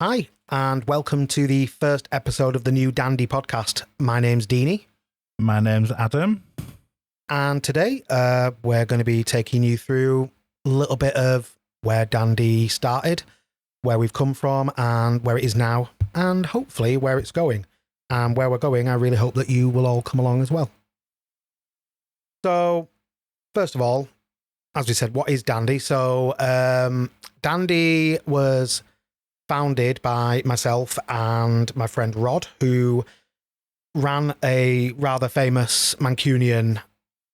Hi, and welcome to the first episode of the new Dandy podcast. My name's Deany. My name's Adam. And today we're going to be taking you through a little bit of where Dandy started, where we've come from, and where it is now, and hopefully where it's going. And where we're going, I really hope that you will all come along as well. So, first of all, as we said, what is Dandy? So, Dandy was founded by myself and my friend Rod, who ran a rather famous Mancunian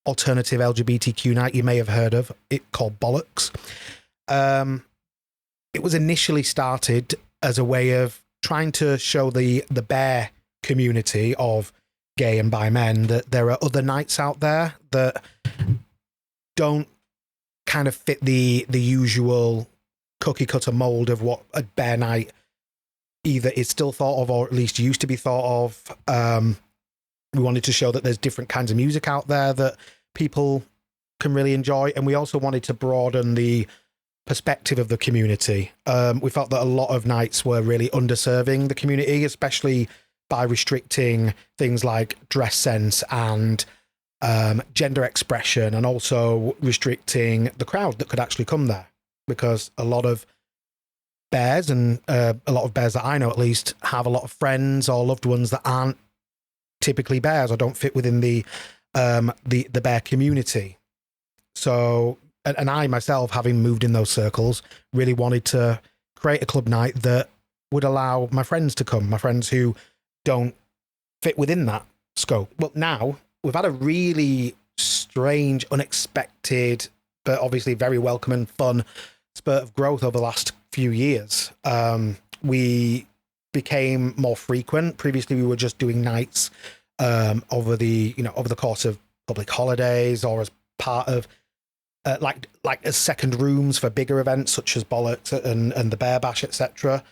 alternative LGBTQ night you may have heard of, it called Bollocks. It was initially started as a way of trying to show the bear community of gay and bi men that there are other nights out there that don't kind of fit the usual cookie cutter mold of what a bear night either is still thought of or at least used to be thought of. We wanted to show that there's different kinds of music out there that people can really enjoy, and we also wanted to broaden the perspective of the community. We felt that a lot of nights were really underserving the community, especially by restricting things like dress sense and gender expression, and also restricting the crowd that could actually come there. Because a lot of bears, and a lot of bears that I know at least, have a lot of friends or loved ones that aren't typically bears or don't fit within the bear community. So, and I myself, having moved in those circles, really wanted to create a club night that would allow my friends to come, my friends who don't fit within that scope. Well, now we've had a really strange, unexpected, but obviously very welcome and fun spurt of growth over the last few years. We became more frequent. Previously, we were just doing nights over the course of public holidays or as part of like as second rooms for bigger events such as Bollocks and the Bear Bash, etc.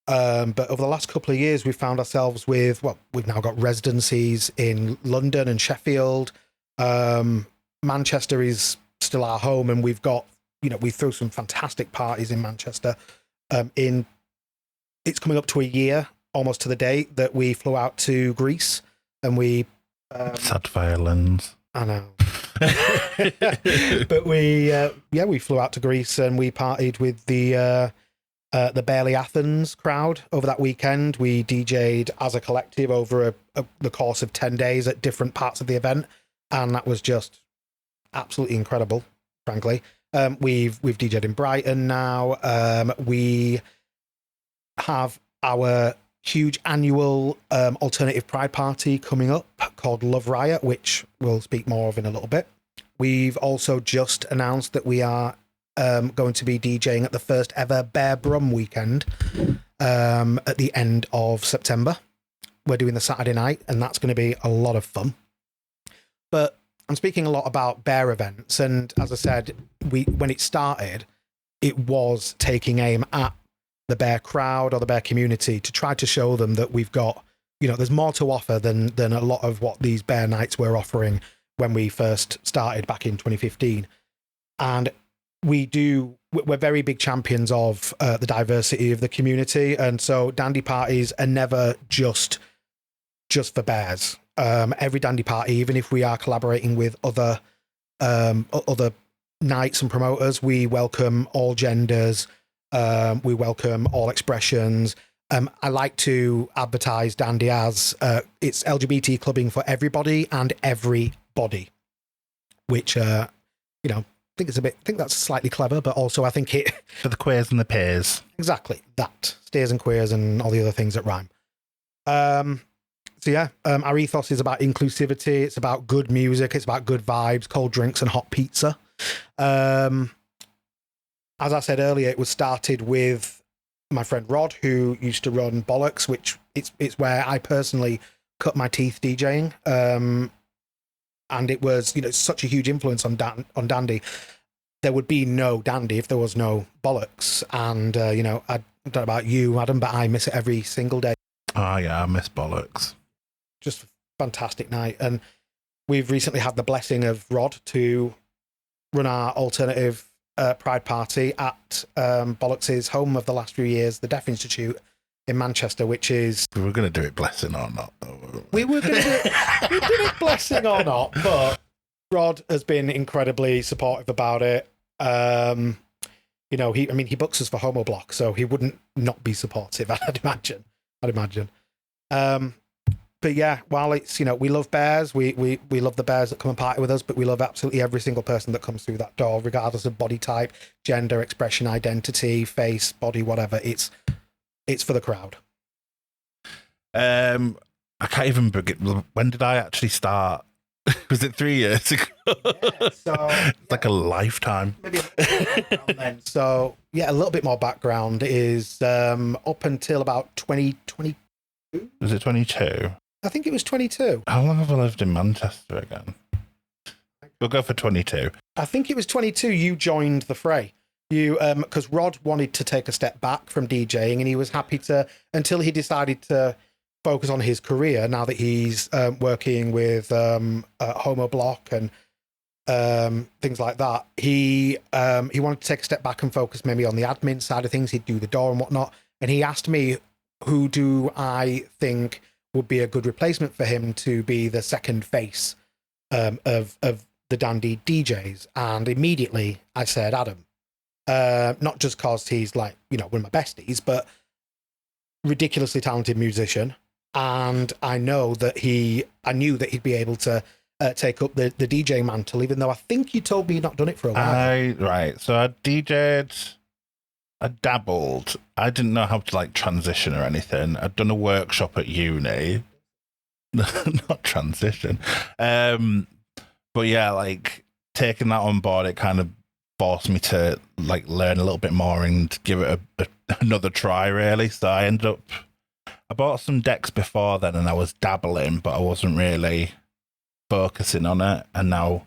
But over the last couple of years, we've found ourselves with, we've now got residencies in London and Sheffield. Manchester is still our home, and we've got, we throw some fantastic parties in Manchester. It's coming up to a year, almost to the date, that we flew out to Greece, and we sad violins. I know. But we flew out to Greece and we partied with the Barely Athens crowd over that weekend. We DJ'd as a collective over the course of 10 days at different parts of the event, and that was just absolutely incredible, frankly. We've DJ'd in Brighton now. We have our huge annual alternative pride party coming up called Love Riot, which we'll speak more of in a little bit. We've also just announced that we are going to be DJing at the first ever Bear Brum weekend at the end of September. We're doing the Saturday night, and that's going to be a lot of fun. But I'm speaking a lot about bear events, and as I said, when it started, it was taking aim at the bear crowd or the bear community to try to show them that we've got, there's more to offer than a lot of what these bear nights were offering when we first started back in 2015. And we're very big champions of the diversity of the community, and so dandy parties are never just for bears. Every dandy party, even if we are collaborating with other nights and promoters, we welcome all genders. We welcome all expressions. I like to advertise Dandy as it's LGBT clubbing for everybody and everybody, which I think that's slightly clever, but also I think it for the queers and the peers. Exactly that, steers and queers and all the other things that rhyme. Our ethos is about inclusivity. It's about good music. It's about good vibes, cold drinks, and hot pizza. As I said earlier, it was started with my friend Rod, who used to run Bollocks, which it's where I personally cut my teeth DJing. And it was, such a huge influence on Dandy. There would be no Dandy if there was no Bollocks. And, I don't know about you, Adam, but I miss it every single day. Oh, yeah, I miss Bollocks. Just a fantastic night. And we've recently had the blessing of Rod to run our alternative pride party at Bollocks' home of the last few years, the Deaf Institute, in Manchester, which is We were going to do it blessing or not, though. we were going to do it, we did it blessing or not, but Rod has been incredibly supportive about it. He books us for Homo Block, so he wouldn't not be supportive. I'd imagine. But yeah, while it's, we love bears, we love the bears that come and party with us, but we love absolutely every single person that comes through that door, regardless of body type, gender, expression, identity, face, body, whatever. It's for the crowd. I can't even begin. When did I actually start? Was it 3 years ago? Yeah, so it's like a lifetime. Maybe then. So yeah, a little bit more background is up until about 2022. Was it 22? I think it was 22. How long have I lived in Manchester again? We'll go for 22. I think it was 22 you joined the fray. You because Rod wanted to take a step back from DJing, and he was happy to, until he decided to focus on his career now that he's working with Homo Block and things like that. He wanted to take a step back and focus maybe on the admin side of things. He'd do the door and whatnot. And he asked me, who do I think would be a good replacement for him to be the second face of the Dandy DJs? And immediately I said Adam. Not just because he's like, one of my besties, but ridiculously talented musician. And I knew that he'd be able to take up the DJ mantle, even though I think you told me you'd not done it for a while. Right. So I DJ'd, I dabbled. I didn't know how to transition or anything. I'd done a workshop at uni. Not transition. But yeah, taking that on board, it kind of forced me to learn a little bit more and give it another try, really. So I bought some decks before then and I was dabbling, but I wasn't really focusing on it. And now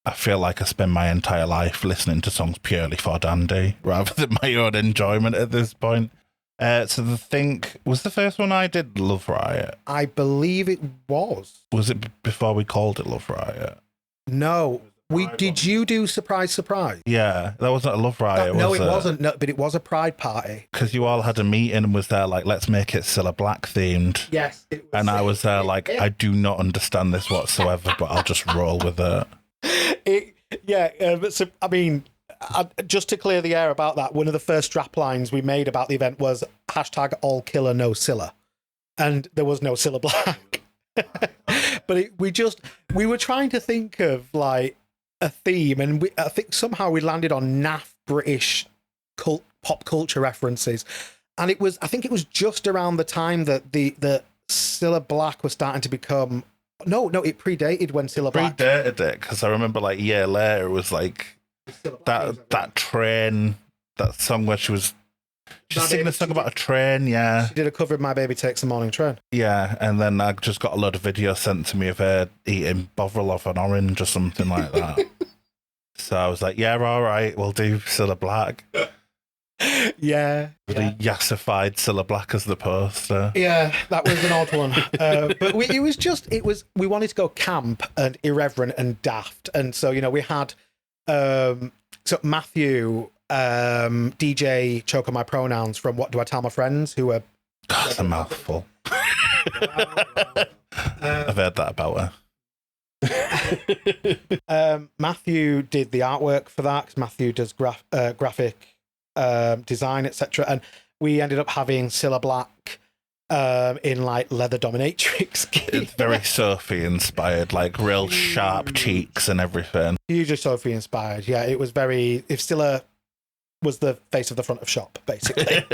I feel like I spend my entire life listening to songs purely for Dandy rather than my own enjoyment at this point. So was the first one I did Love Riot? I believe it was. Was it before we called it Love Riot? No. Did you do Surprise Surprise? Yeah, that wasn't a Love Riot, no, it wasn't. No, but it was a Pride party. Because you all had a meeting and was there let's make it Cilla Black themed. Yes. It was, and I was there I do not understand this whatsoever, but I'll just roll with it. So, I mean, just to clear the air about that, one of the first strap lines we made about the event was #all killer no Cilla. And there was no Cilla Black. But we were trying to think of a theme, and I think somehow we landed on naff British pop culture references, and I think it was just around the time that the Cilla Black was starting to become. No, it predated when Cilla Black. Predated it, because I remember a year later it was that train, that song where she's singing a song about a train, yeah. She did a cover of My Baby Takes the Morning Train. Yeah, and then I just got a load of videos sent to me of her eating Bovril off an orange or something like that. So I was like, yeah, all right, we'll do Cilla Black. Yeah. With a yassified Cilla Black as the poster. Yeah, that was an odd one. But we wanted to go camp and irreverent and daft. And so, we had Matthew... DJ Choke on My Pronouns from What Do I Tell My Friends, who are... God, that's a mouthful. I've heard that about her. Matthew did the artwork for that, because Matthew does graphic design, etc. And we ended up having Cilla Black in leather dominatrix gear. It's very Sophie inspired, real sharp cheeks and everything. Hugely Sophie inspired, yeah. It was very... If Cilla was the face of the front of shop, basically.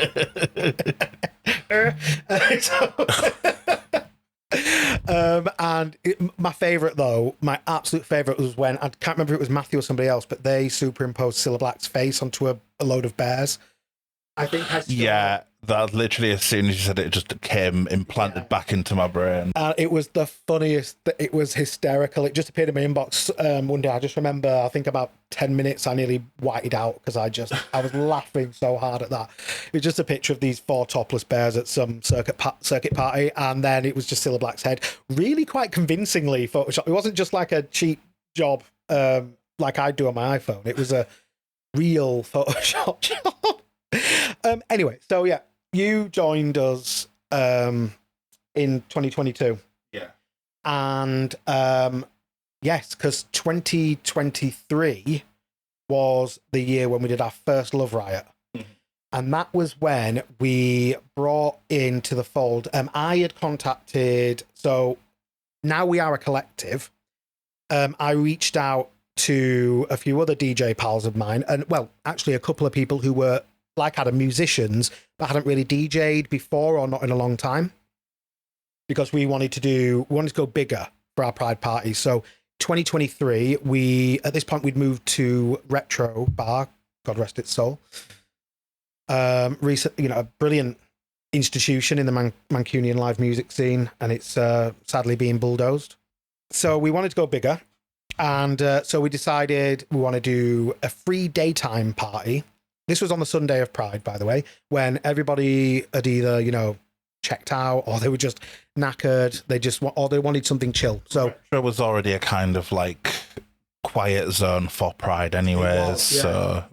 My favourite, though, my absolute favourite was when, I can't remember if it was Matthew or somebody else, but they superimposed Cilla Black's face onto a load of bears. I think yeah, that literally, as soon as you said it, just came implanted back into my brain. It was the funniest. It was hysterical. It just appeared in my inbox one day. I just remember, I think about 10 minutes, I nearly whited out because I was laughing so hard at that. It was just a picture of these 4 topless bears at some circuit party, and then it was just Cilla Black's head, really quite convincingly photoshopped. It wasn't just like a cheap job like I do on my iPhone. It was a real Photoshop job. Anyway, so yeah, you joined us in 2022. Yeah. And yes, because 2023 was the year when we did our first Love Riot. And that was when we brought into the fold. I had contacted, so now we are a collective. I reached out to a few other DJ pals of mine, and well, actually a couple of people who were, like Adam, musicians, but hadn't really DJ'd before or not in a long time. Because we wanted to go bigger for our Pride party. So 2023, at this point, we'd moved to Retro Bar, God rest its soul. Recent, a brilliant institution in the Mancunian live music scene, and it's sadly being bulldozed. So we wanted to go bigger, and so we decided we want to do a free daytime party. This was on the Sunday of Pride, by the way, when everybody had either, checked out, or they were just knackered. They wanted something chill. So Retro was already a kind of like quiet zone for Pride, anyways. Yeah. So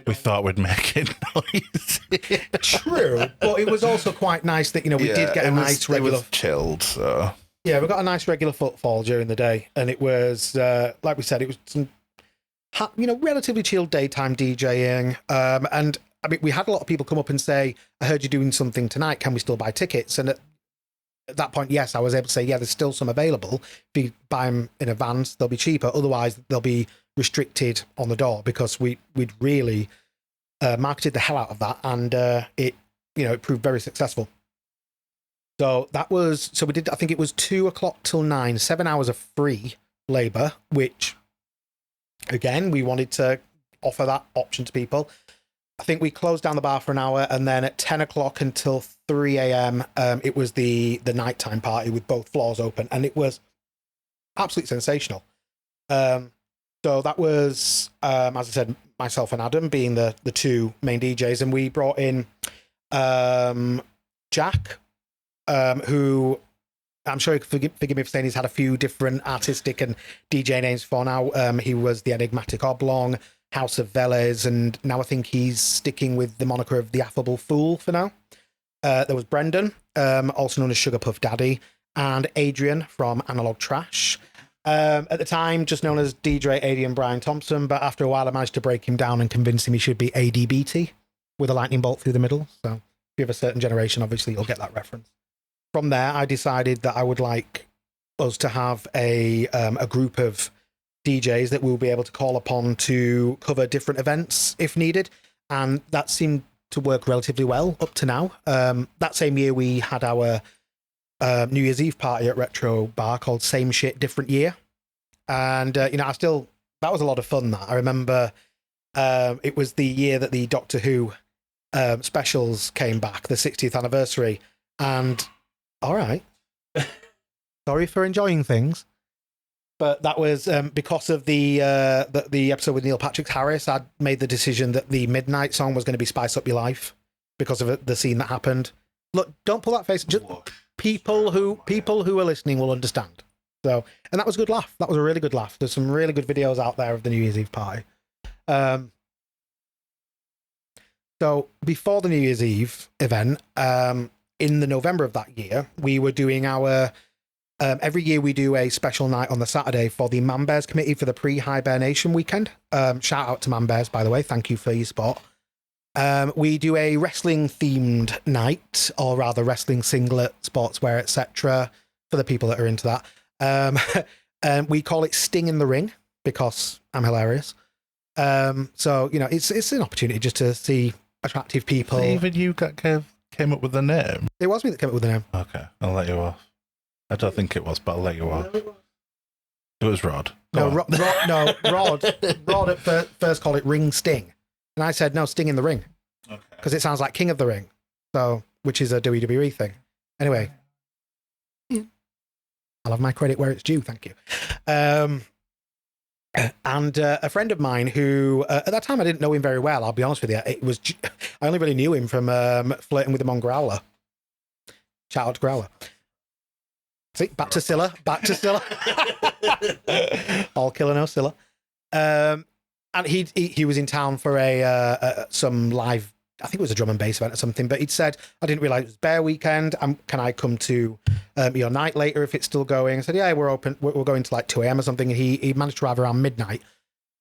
we thought we'd make it noisy. True, but it was also quite nice that we did get a nice regular. It was chilled. So yeah, we got a nice regular footfall during the day, and it was like we said, it was some relatively chilled daytime DJing, and. I mean, we had a lot of people come up and say, I heard you doing something tonight. Can we still buy tickets? And at that point, yes, I was able to say, yeah, there's still some available. If you buy them in advance, they'll be cheaper. Otherwise, they'll be restricted on the door, because we'd really marketed the hell out of that. And it proved very successful. So we did, I think it was 2 o'clock till 9, 7 hours of free labor, which, again, we wanted to offer that option to people. I think we closed down the bar for an hour, and then at 10 o'clock until 3 a.m., it was the nighttime party with both floors open, and it was absolutely sensational. So that was, as I said, myself and Adam being the two main DJs, and we brought in Jack, who I'm sure you can forgive me for saying he's had a few different artistic and DJ names for now. He was the Enigmatic Oblong, House of Velez, and now I think he's sticking with the moniker of the Affable Fool for now. There was Brendan, also known as Sugar Puff Daddy, and Adrian from AnalogueTrash. At the time, just known as DJ Adrian Brian Thompson, but after a while I managed to break him down and convince him he should be ADBT with a lightning bolt through the middle. So if you have a certain generation, obviously you'll get that reference. From there, I decided that I would like us to have a group of DJs that we'll be able to call upon to cover different events if needed, and that seemed to work relatively well up to now. That same year we had our New Year's Eve party at Retro Bar called Same Shit Different Year, and that was a lot of fun. That I remember, it was the year that the Doctor Who specials came back, the 60th anniversary, and all right, sorry for enjoying things. But that was because of the episode with Neil Patrick Harris. I'd made the decision that the midnight song was going to be "Spice Up Your Life" because of the scene that happened. Look, don't pull that face. Just people who are listening will understand. So, and that was a good laugh. That was a really good laugh. There's some really good videos out there of the New Year's Eve party. So before the New Year's Eve event, in the November of that year, we were doing our. Every year we do a special night on the Saturday for the Man Bears Committee for the pre-hibernation weekend. Shout out to Man Bears, by the way. Thank you for your support. We do a wrestling-themed night, or rather wrestling singlet, sportswear, etc. for the people that are into that. We call it Sting in the Ring because I'm hilarious. So, it's an opportunity just to see attractive people. So even you came up with the name? It was me that came up with the name. Okay, I'll let you off. I don't think it was, but I'll let you off. It was Rod. Rod at first called it Ring Sting. And I said, no, Sting in the Ring. Okay. Because it sounds like King of the Ring. So, which is a WWE thing. Anyway. I'll have my credit where it's due, thank you. And a friend of mine who, at that time I didn't know him very well, I'll be honest with you. I only really knew him from flirting with him on Growler. Shout out to Growler. See, back to Scylla. All killer, no Scylla. And he was in town for some live I think it was a drum and bass event or something, but he'd said, I didn't realize it was Bear Weekend. Can I come to your night later if it's still going? I said, yeah, we're open. We're going to like 2 a.m. or something. And he managed to arrive around midnight.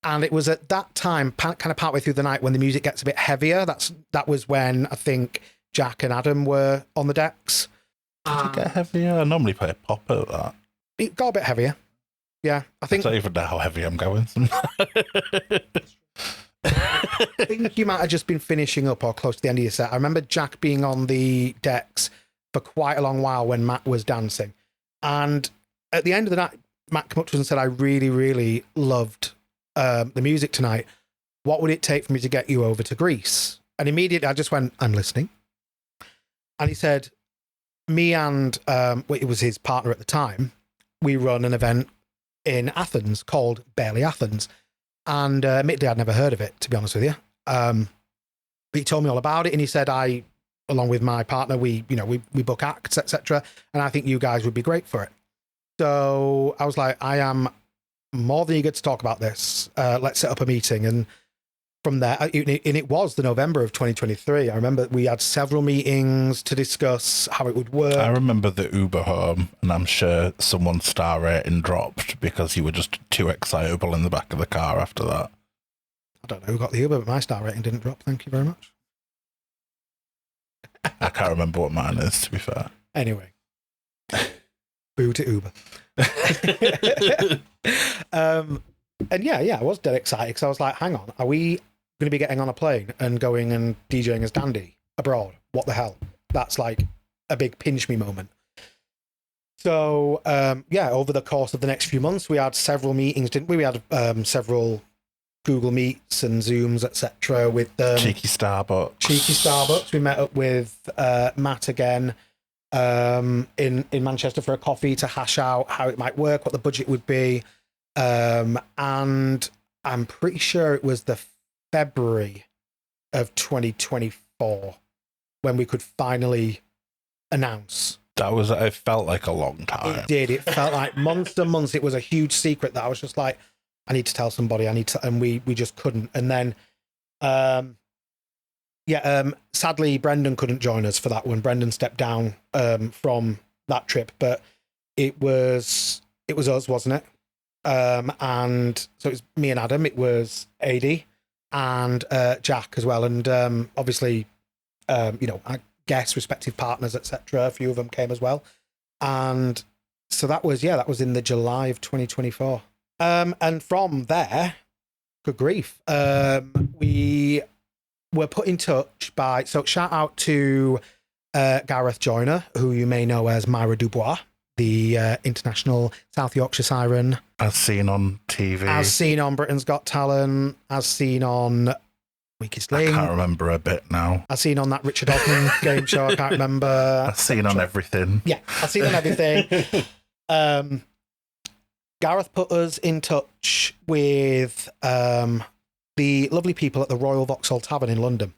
And it was at that time, kind of partway through the night, when the music gets a bit heavier. That was when I think Jack and Adam were on the decks. Did it get heavier? I normally play a pop at that. It got a bit heavier. Yeah, I think. I don't even know how heavy I'm going. I think you might have just been finishing up or close to the end of your set. I remember Jack being on the decks for quite a long while when Matt was dancing. And at the end of the night, Matt came up to us and said, I really, really loved the music tonight. What would it take for me to get you over to Greece? And immediately I just went, I'm listening. And he said, me and it was his partner at the time, we run an event in Athens called Barely Athens. And admittedly, I'd never heard of it, to be honest with you. But he told me all about it, and he said, along with my partner, we book acts, etc. And I think you guys would be great for it. So I was like, I am more than eager to talk about this. Let's set up a meeting. And from there, and it was the November of 2023. I remember we had several meetings to discuss how it would work. I remember the Uber home, and I'm sure someone's star rating dropped because you were just too excitable in the back of the car after that. I don't know who got the Uber, but my star rating didn't drop. Thank you very much. I can't remember what mine is, to be fair. Anyway. Boo to Uber. And yeah, I was dead excited because I was like, hang on, are we going to be getting on a plane and going and DJing as Dandy abroad? What the hell? That's like a big pinch me moment. So, over the course of the next few months, we had several meetings, didn't we? We had several Google Meets and Zooms, etc. with Cheeky Starbucks. We met up with Matt again in Manchester for a coffee to hash out how it might work, what the budget would be. And I'm pretty sure it was the February of 2024 when we could finally announce. It felt like a long time. It did. It felt like months and months. It was a huge secret that I was just like, I need to tell somebody. And we just couldn't. And then, sadly, Brendan couldn't join us for that one. Brendan stepped down from that trip, but it was us, wasn't it? And so it was me and Adam. It was AD and Jack as well. And obviously, I guess respective partners, etc. A few of them came as well. And so that was in the July of 2024. And from there, good grief, we were put in touch by, so shout out to Gareth Joyner, who you may know as Myra Dubois, the international South Yorkshire siren. As seen on TV. As seen on Britain's Got Talent. As seen on Weakest Link. I can't remember a bit now. As seen on that Richard Ogden game show. I can't remember. As seen on everything. Yeah, I've seen on everything. Gareth put us in touch with the lovely people at the Royal Vauxhall Tavern in London.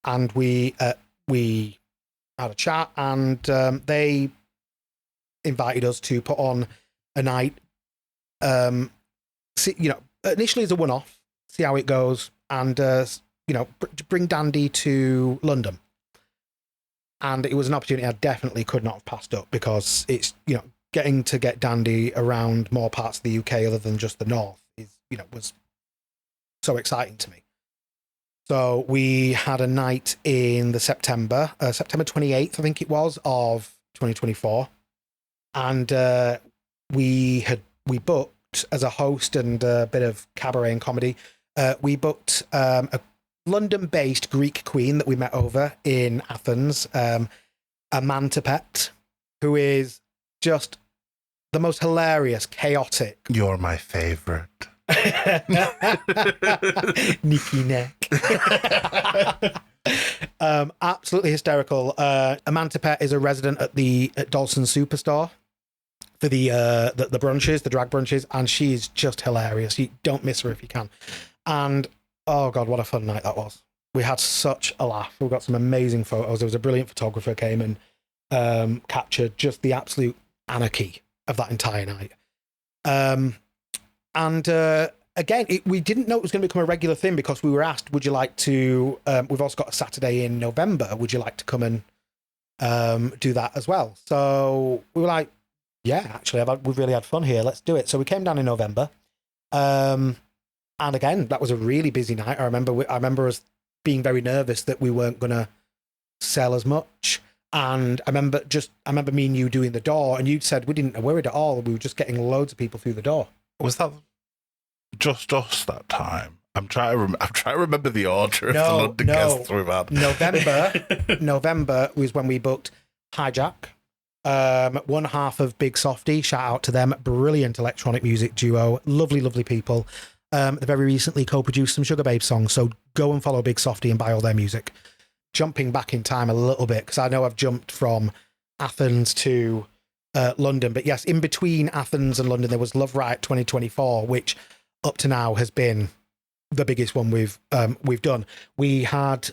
And we had a chat, and they invited us to put on a night, initially as a one-off, see how it goes, and bring Dandy to London. And it was an opportunity I definitely could not have passed up, because it's getting to get Dandy around more parts of the UK other than just the north was so exciting to me. So we had a night in the September 28th, I think it was, of 2024. And we booked, as a host and a bit of cabaret and comedy, we booked a London-based Greek queen that we met over in Athens, Amantapet, who is just the most hilarious, chaotic. You're my favourite. Nicky Neck. Absolutely hysterical. Amantapet is a resident at Dalston Superstore for the brunches, the drag brunches, and she's just hilarious. You don't miss her if you can. And oh god, what a fun night that was. We had such a laugh. We got some amazing photos. There was a brilliant photographer came and captured just the absolute anarchy of that entire night. And again, we didn't know it was going to become a regular thing because we were asked, would you like to, we've also got a Saturday in November, would you like to come and do that as well? So we were like, yeah, actually, we've really had fun here. Let's do it. So we came down in November. And again, that was a really busy night. I remember us being very nervous that we weren't going to sell as much. And I remember me and you doing the door, and you said we didn't worry at all. We were just getting loads of people through the door. Was that just us that time? I'm trying to remember the order of the London guests we've had. November was when we booked Hijack, one half of Big Softy. Shout out to them, brilliant electronic music duo, lovely people. They very recently co-produced some Sugar Babe songs, so go and follow Big Softy and buy all their music. Jumping back in time a little bit, because I know I've jumped from Athens to London, but yes, in between Athens and London, there was Love Riot 2024, which up to now has been the biggest one we've done. We had,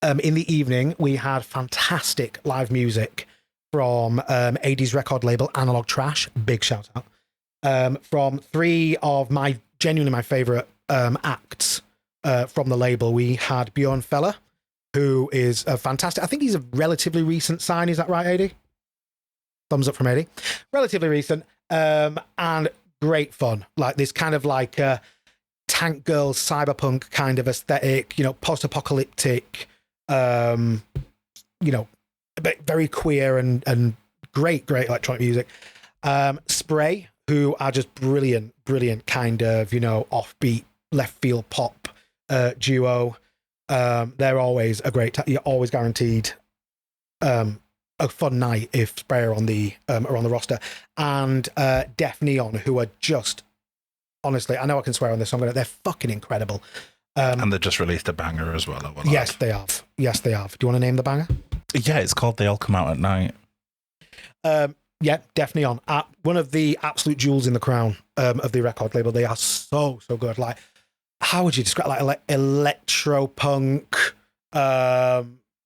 in the evening, we had fantastic live music from AD's record label, AnalogueTrash, big shout out, from three of genuinely my favourite acts from the label. We had Bjorn Feller, who is a fantastic, I think he's a relatively recent sign, is that right, AD? Thumbs up from AD. Relatively recent, and great fun. Like this kind of like tank girls, cyberpunk kind of aesthetic, post-apocalyptic, but very queer and great electronic music. Spray, who are just brilliant kind of, offbeat, left field pop duo. They're always a great you're always guaranteed a fun night if Spray are on the roster. And Deaf Neon, who are just, honestly, I know I can swear on this, so they're fucking incredible. And they just released a banger as well. Yes, they have. Do you want to name the banger? Yeah, it's called They All Come Out at Night. Yeah, Deaf Neon. One of the absolute jewels in the crown of the record label. They are so good. Like, how would you describe like electro-punk?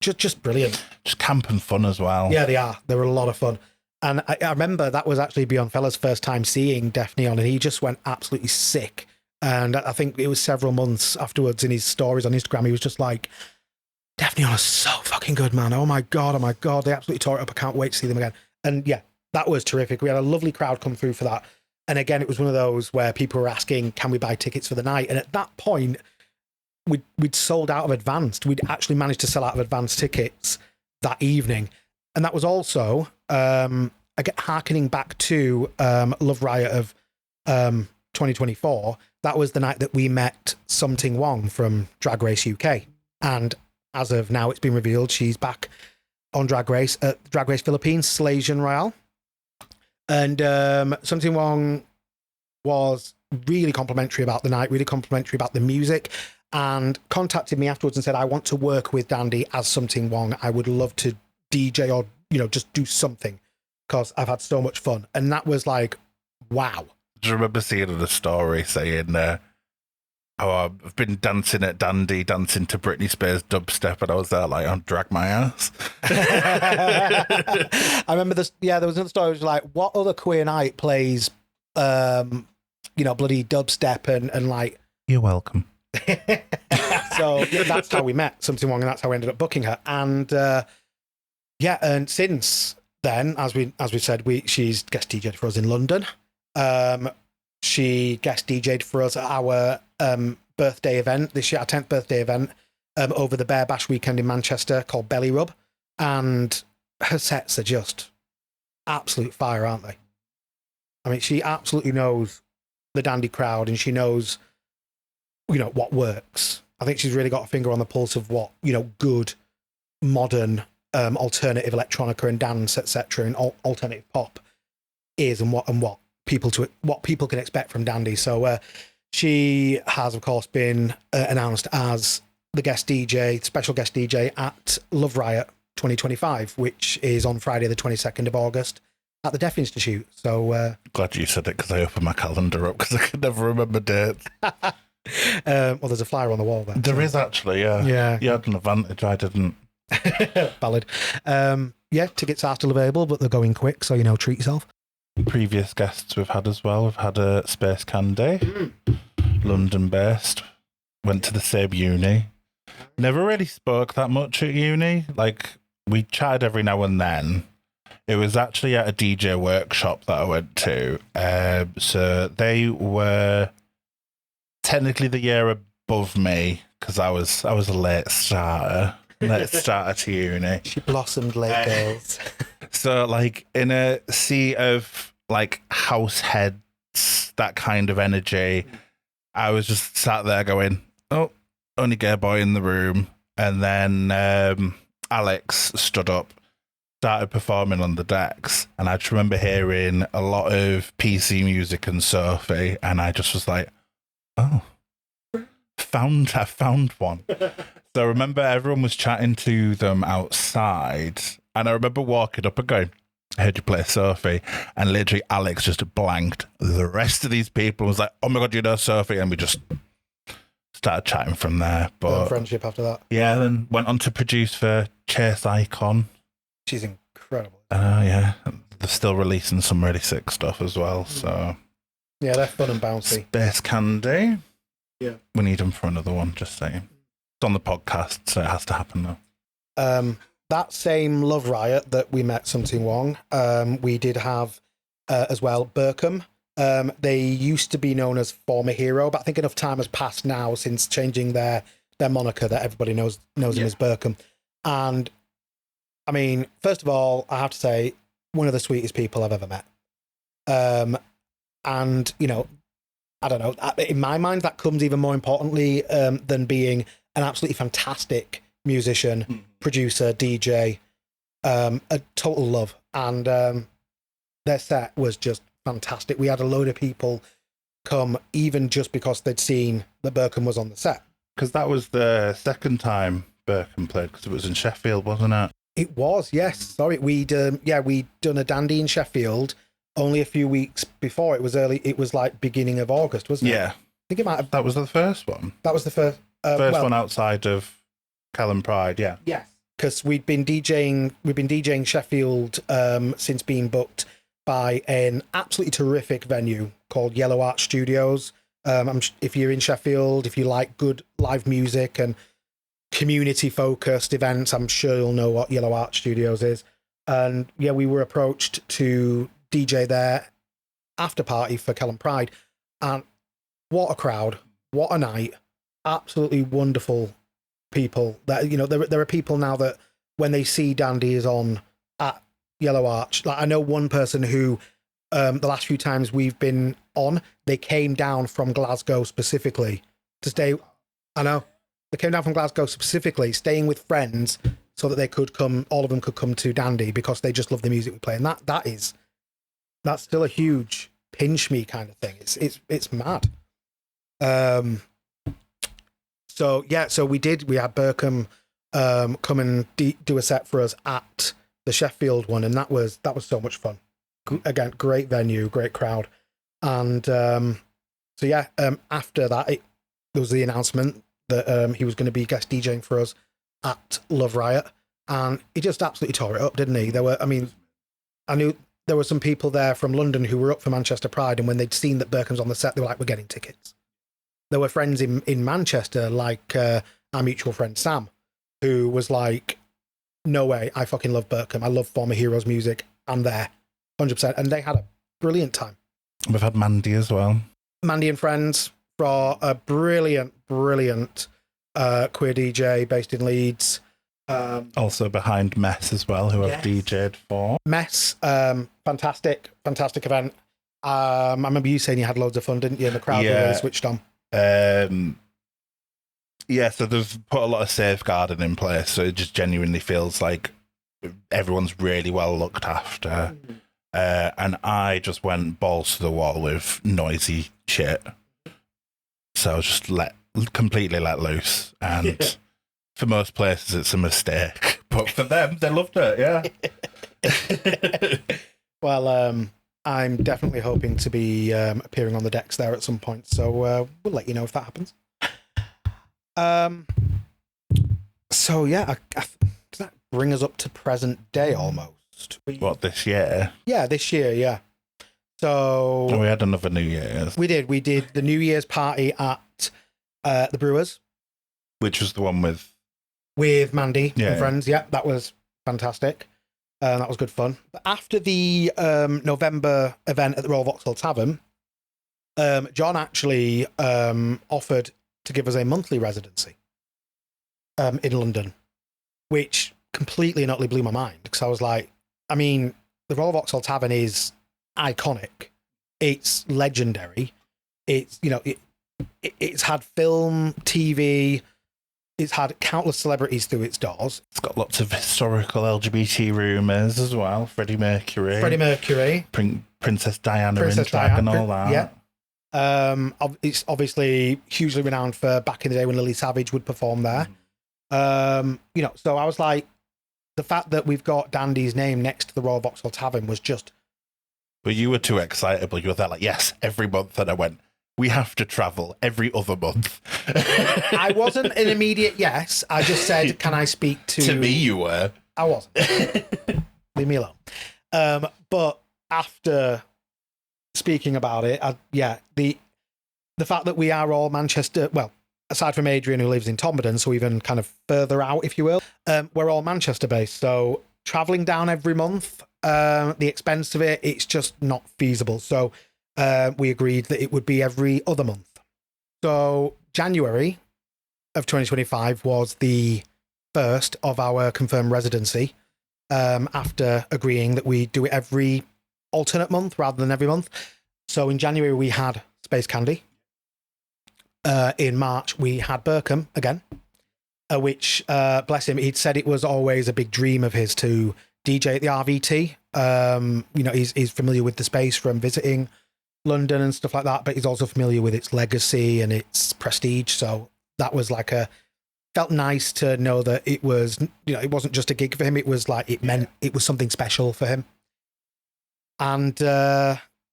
Just brilliant. Just camp and fun as well. Yeah, they are. They were a lot of fun. And I remember that was actually Bjorn Feller's first time seeing Deaf Neon, and he just went absolutely sick. And I think it was several months afterwards in his stories on Instagram, he was just like, Deaf Neon is so fucking good, man. Oh my God. They absolutely tore it up. I can't wait to see them again. And yeah, that was terrific. We had a lovely crowd come through for that. And again, it was one of those where people were asking, can we buy tickets for the night? And at that point, we'd sold out of advanced. We'd actually managed to sell out of advanced tickets that evening. And that was also, harkening back to Love Riot of 2024, that was the night that we met Something Wong from Drag Race UK. And as of now, it's been revealed she's back on Drag Race at Drag Race Philippines, Slasian Royale. And Something Wong was really complimentary about the night, really complimentary about the music, and contacted me afterwards and said, I want to work with Dandy as Something Wong. I would love to DJ or, just do something because I've had so much fun. And that was like, wow. Do you remember seeing in the story saying, I've been dancing at Dandy, dancing to Britney Spears dubstep, and I was there like, I'll drag my ass. I remember this. Yeah, there was another story. It was like, what other queer night plays, bloody dubstep and like. You're welcome. So yeah, that's how we met Something Wrong, and that's how we ended up booking her. And and since then, as we said, she's guest DJed for us in London. She guest DJed for us at our birthday event this year, our 10th birthday event, over the Bear Bash weekend in Manchester called Belly Rub. And her sets are just absolute fire, aren't they? I mean, she absolutely knows the Dandy crowd, and she knows, what works. I think she's really got a finger on the pulse of what, good, modern, alternative electronica and dance, etc., and alternative pop is, and what people can expect from Dandy. So she has, of course, been announced as the special guest DJ at Love Riot 2025, which is on Friday the 22nd of August at the Deaf Institute. So glad you said it, because I opened my calendar up because I could never remember dates. Well, there's a flyer on the wall there. There is actually, yeah. Yeah. You had an advantage, I didn't. Valid. Tickets are still available, but they're going quick, so treat yourself. Previous guests we've had as well. We've had Space Candy. London based. Went to the same uni. Never really spoke that much at uni. Like, we chatted every now and then. It was actually at a DJ workshop that I went to. So they were technically the year above me because I was a late starter. Late starter to uni. She blossomed late girls. So, like, in a sea of, like, house heads, that kind of energy, I was just sat there going, oh, only gay boy in the room. And then Alex stood up, started performing on the decks. And I just remember hearing a lot of PC music and Sophie. And I just was like, oh, I found one. So I remember everyone was chatting to them outside. And I remember walking up and going, I heard you play Sophie. And literally Alex just blanked the rest of these people and was like, oh my God, you know Sophie? And we just started chatting from there. But friendship after that. Yeah, then went on to produce for Chase Icon. She's incredible. Yeah. They're still releasing some really sick stuff as well. So yeah, they're fun and bouncy. Space Candy. Yeah. We need them for another one, just saying. It's on the podcast, so it has to happen now. That same Love Riot that we met Something Wong, we did have as well Burkham. They used to be known as Former Hero, but I think enough time has passed now since changing their moniker that everybody knows him as Burkham. And I mean, first of all, I have to say, one of the sweetest people I've ever met. And, you know, I don't know, in my mind, that comes even more importantly than being an absolutely fantastic musician, producer, DJ, a total love. And their set was just fantastic. We had a load of people come even just because they'd seen that Burkham was on the set. Because that was the second time Burkham played, because it was in Sheffield, wasn't it? It was, yes. Sorry, we'd done a dandy in Sheffield only a few weeks before. It was like beginning of August, wasn't it? Yeah. I think it might have. That was the first one. That was the first one outside of Callum Pride, yeah. Yes. Because we've been DJing Sheffield since being booked by an absolutely terrific venue called Yellow Art Studios. If you're in Sheffield, if you like good live music and community-focused events, I'm sure you'll know what Yellow Art Studios is. And yeah, we were approached to DJ their after party for Callum Pride. And what a crowd, what a night. Absolutely wonderful people. That, you know, there are people now that when they see Dandy is on at Yellow Arch, like I know one person who the last few times we've been on, they came down from Glasgow specifically to stay. I know they came down from Glasgow specifically, staying with friends so that they could come. All of them could come to Dandy because they just love the music we play, and that's still a huge pinch me kind of thing. It's mad. So yeah, so we had Burkham come and do a set for us at the Sheffield one, and that was so much fun. Again, great venue, great crowd, and so yeah. After that, there was the announcement that he was going to be guest DJing for us at Love Riot, and he just absolutely tore it up, didn't he? I knew there were some people there from London who were up for Manchester Pride, and when they'd seen that Burkham's on the set, they were like, "We're getting tickets." There were friends in Manchester, like our mutual friend Sam, who was like, "No way, I fucking love Burkham. I love Former Heroes music. I'm there, 100%." And they had a brilliant time. We've had Mandy as well. Mandy and Friends, for a brilliant queer DJ based in Leeds. Also behind Mess as well, who I've DJ'd for. Mess, fantastic event. I remember you saying you had loads of fun, didn't you? And the crowd really switched on. Yeah, so they've put a lot of safeguarding in place, so it just genuinely feels like everyone's really well looked after. And I just went balls to the wall with noisy shit. So I was just completely let loose. And for most places, it's a mistake. But for them, they loved it, yeah. Well, I'm definitely hoping to be appearing on the decks there at some point. So we'll let you know if that happens. So yeah, does that bring us up to present day almost? What, this year? Yeah, this year, yeah. So we had another New Year's. We did the New Year's party at the Brewers, which was the one with Mandy and friends. Yeah, that was fantastic. That was good fun. But after the November event at the Royal Vauxhall Tavern, John actually offered to give us a monthly residency in London, which completely and utterly blew my mind, because I was like, I mean, the Royal Vauxhall Tavern is iconic. It's legendary. It's, you know, it's had film, TV, it's had countless celebrities through its doors. It's got lots of historical LGBT rumours as well. Freddie Mercury. Princess Diana and all that. Yeah. It's obviously hugely renowned for back in the day when Lily Savage would perform there. You know, so I was like, the fact that we've got Dandy's name next to the Royal Vauxhall Tavern was just... But you were too excitable. You were there like, yes, every month. And I went, we have to travel every other month. I wasn't an immediate yes. I just said, can I speak to... To me, you were. I wasn't. Leave me alone. But after speaking about it, the fact that we are all Manchester... Well, aside from Adrian, who lives in Tomberton, so even kind of further out, if you will, we're all Manchester-based. So travelling down every month, the expense of it, it's just not feasible. So we agreed that it would be every other month. So January of 2025 was the first of our confirmed residency, after agreeing that we do it every alternate month rather than every month. So in January, we had Space Candy. In March, we had Berkham again, which, bless him, he'd said it was always a big dream of his to DJ at the RVT. You know, he's familiar with the space from visiting London and stuff like that, but he's also familiar with its legacy and its prestige. So that was like felt nice to know that it was, you know, it wasn't just a gig for him. It was like, it meant it was something special for him. And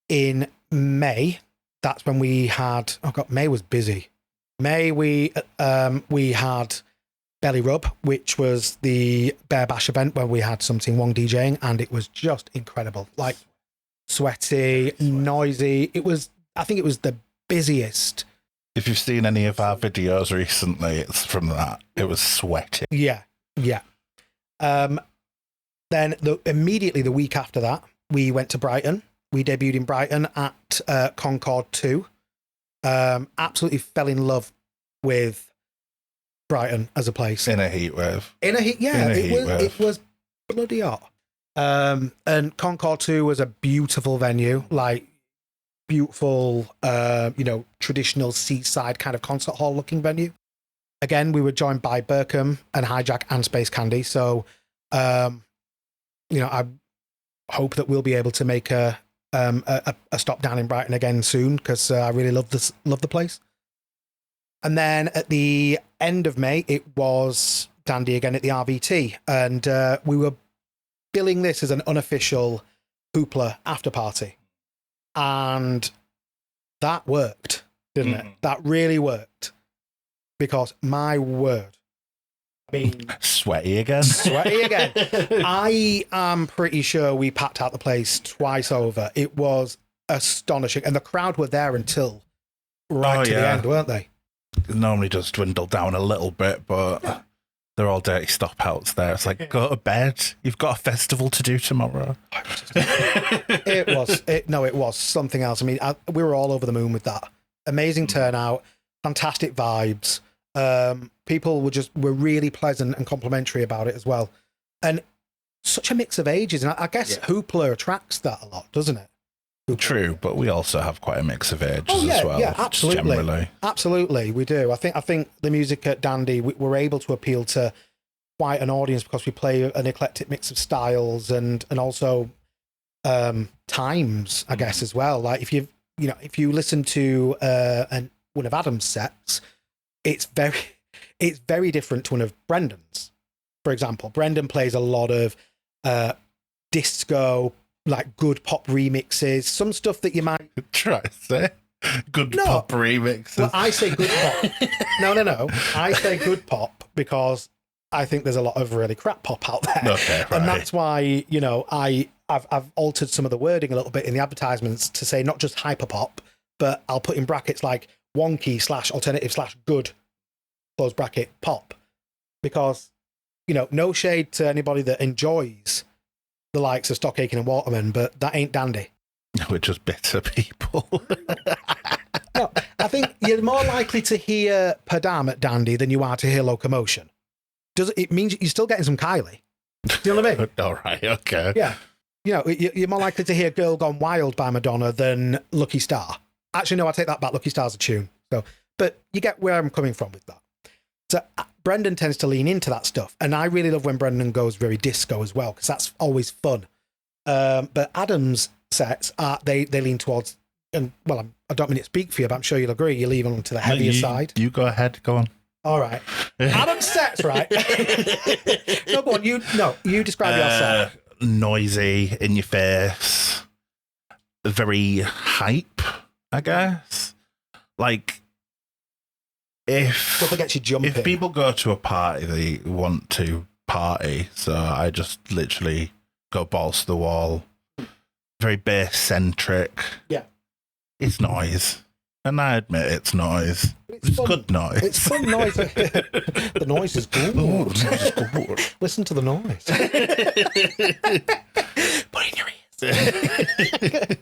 in May, that's when we had, May was busy. May, we had Belly Rub, which was the Bear Bash event where we had some Chinwag DJing, and it was just incredible. Like, sweaty, noisy. I think it was the busiest. If you've seen any of our videos recently, it's from that. It was sweaty. Yeah. Then immediately the week after that, we went to Brighton. We debuted in Brighton at Concord 2. Absolutely fell in love with Brighton as a place. In a heatwave. It was bloody hot. And Concord 2 was a beautiful venue, like beautiful, you know, traditional seaside kind of concert hall looking venue. Again, we were joined by Berkham and Hijack and Space Candy. So, you know, I hope that we'll be able to make a stop down in Brighton again soon, because I really love the place. And then at the end of May, it was Dandy again at the RVT, and we were billing this as an unofficial Hoopla after party, and that worked, didn't it? That really worked, because my word, I mean, sweaty again. I am pretty sure we packed out the place twice over. It was astonishing, and the crowd were there until right to the end, weren't they? It normally does dwindle down a little bit, but they're all dirty stop outs there. It's like, go to bed. You've got a festival to do tomorrow. It was something else. I mean, we were all over the moon with that. Amazing turnout, fantastic vibes. People were really pleasant and complimentary about it as well. And such a mix of ages. And I guess Hoopla attracts that a lot, doesn't it? Hoopla. True, but we also have quite a mix of ages as well. Yeah, absolutely. Generally. Absolutely, we do. I think the music at Dandy, we're able to appeal to quite an audience because we play an eclectic mix of styles and also times, I guess, as well. Like if you listen to one of Adam's sets, it's very different to one of Brendan's. For example, Brendan plays a lot of disco, like good pop remixes, some stuff that you might try to say pop remixes. Well, I say good pop. No. I say good pop because I think there's a lot of really crap pop out there. Okay, right. And that's why, you know, I I've altered some of the wording a little bit in the advertisements to say not just hyperpop, but I'll put in brackets like wonky / alternative / good close bracket pop, because no shade to anybody that enjoys the likes of Stock Aitken and Waterman, but that ain't dandy. We're just bitter people. No, I think you're more likely to hear Padam at dandy than you are to hear Locomotion. It means you're still getting some Kylie. Do you know what I mean? All right, okay. Yeah. You're more likely to hear Girl Gone Wild by Madonna than Lucky Star. Actually, no, I take that back. Lucky Star's a tune. But you get where I'm coming from with that. So Brendan tends to lean into that stuff. And I really love when Brendan goes very disco as well, because that's always fun. But Adam's sets, they lean towards, and well, I don't mean to speak for you, but I'm sure you'll agree, you lean on to the heavier side. You go ahead, go on. All right. Adam's sets, right? No, go on, you describe your set. Noisy, in your face, very hype, I guess. Like, Stuff that gets you jumping. If people go to a party, they want to party, so I just literally go balls to the wall. Very bass-centric. Yeah. It's noise. And I admit it's noise. It's good noise. It's fun noise. The noise is good. Oh, the noise is good. Listen to the noise. Put it in your ears.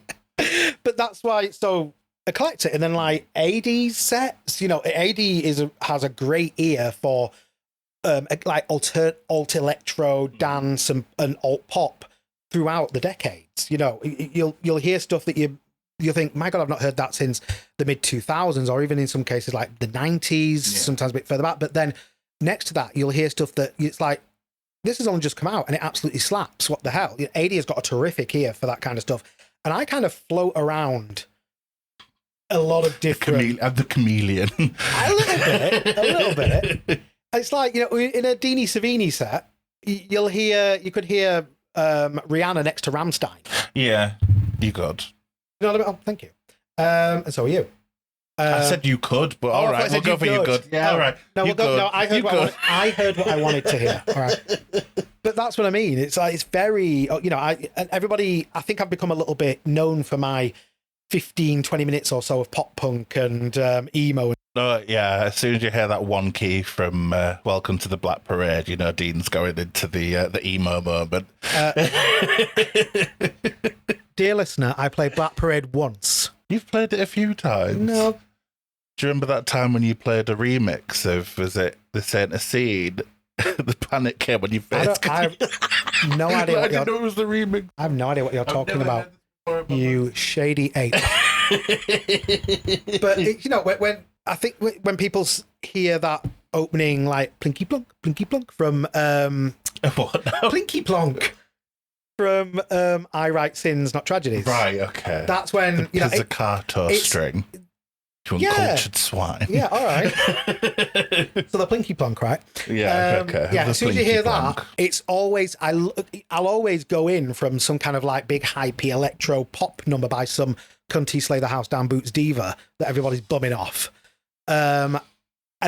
But that's why it's so eclectic. And then like AD's sets, AD has a great ear for like alt electro, dance, and alt pop throughout the decades. You'll hear stuff that you think, my God, I've not heard that since the mid 2000s, or even in some cases like the 90s, sometimes a bit further back. But then next to that, you'll hear stuff that it's like, this has only just come out and it absolutely slaps. What the hell? AD has got a terrific ear for that kind of stuff. And I kind of float around a lot of different... the chameleon. A little bit. It's like, in a Deany Sevigny set, you could hear Rihanna next to Rammstein. Yeah, you could. Oh, thank you. And so are you. I said you could, but all right, we'll go for you could. Yeah, all right. No, we'll go. No, I heard what I wanted to hear. All right. But that's what I mean. It's like, it's very, everybody, I think I've become a little bit known for my 15, 20 minutes or so of pop punk and emo. Oh, yeah, as soon as you hear that one key from Welcome to the Black Parade, Dean's going into the emo moment. Dear listener, I played Black Parade once. You've played it a few times. No. Do you remember that time when you played a remix of, was it This Ain't a Scene? The panic came on your face. I have no idea I didn't know it was the remix. I have no idea what you're talking about. You shady ape. But, when I think when people hear that opening, like Plinky Plonk from... What now? Plinky Plonk from I Write Sins, Not Tragedies. Right, okay. That's when... The pizzicato string. To uncultured swine. Yeah, all right. So the Plinky Plonk, right? Yeah, okay. Yeah, as soon as you hear that, it's always... I'll always go in from some kind of like big hypey electro pop number by some cunty Slay the House Down Boots diva that everybody's bumming off. And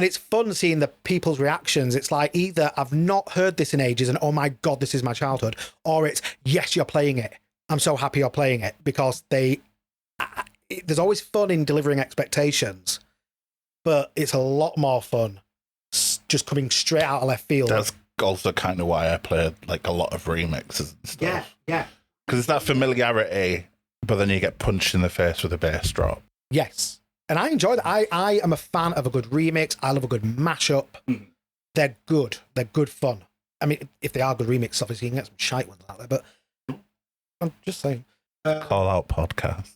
it's fun seeing the people's reactions. It's like either I've not heard this in ages and oh my God, this is my childhood, or it's yes, you're playing it. I'm so happy you're playing it, because there's always fun in delivering expectations, but it's a lot more fun just coming straight out of left field. That's also kind of why I played like a lot of remixes and stuff. Yeah. Because it's that familiarity, but then you get punched in the face with a bass drop. Yes. And I enjoy that. I am a fan of a good remix. I love a good mashup. Mm. They're good. They're good fun. I mean, if they are good remixes, obviously you can get some shite ones out there, but I'm just saying. Call out podcast.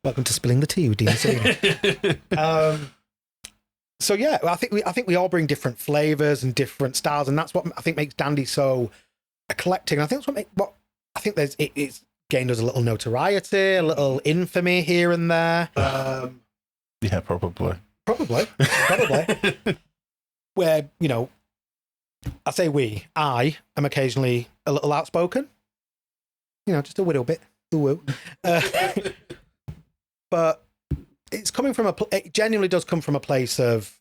Welcome to Spilling the Tea with Deany Sevigny. So yeah, I think we all bring different flavors and different styles, and that's what I think makes Dandy so eclectic. And I think that's what I think it's gained us a little notoriety, a little infamy here and there. Yeah, probably. Where, I say I am occasionally a little outspoken. Just a little bit. But it's coming from it genuinely does come from a place of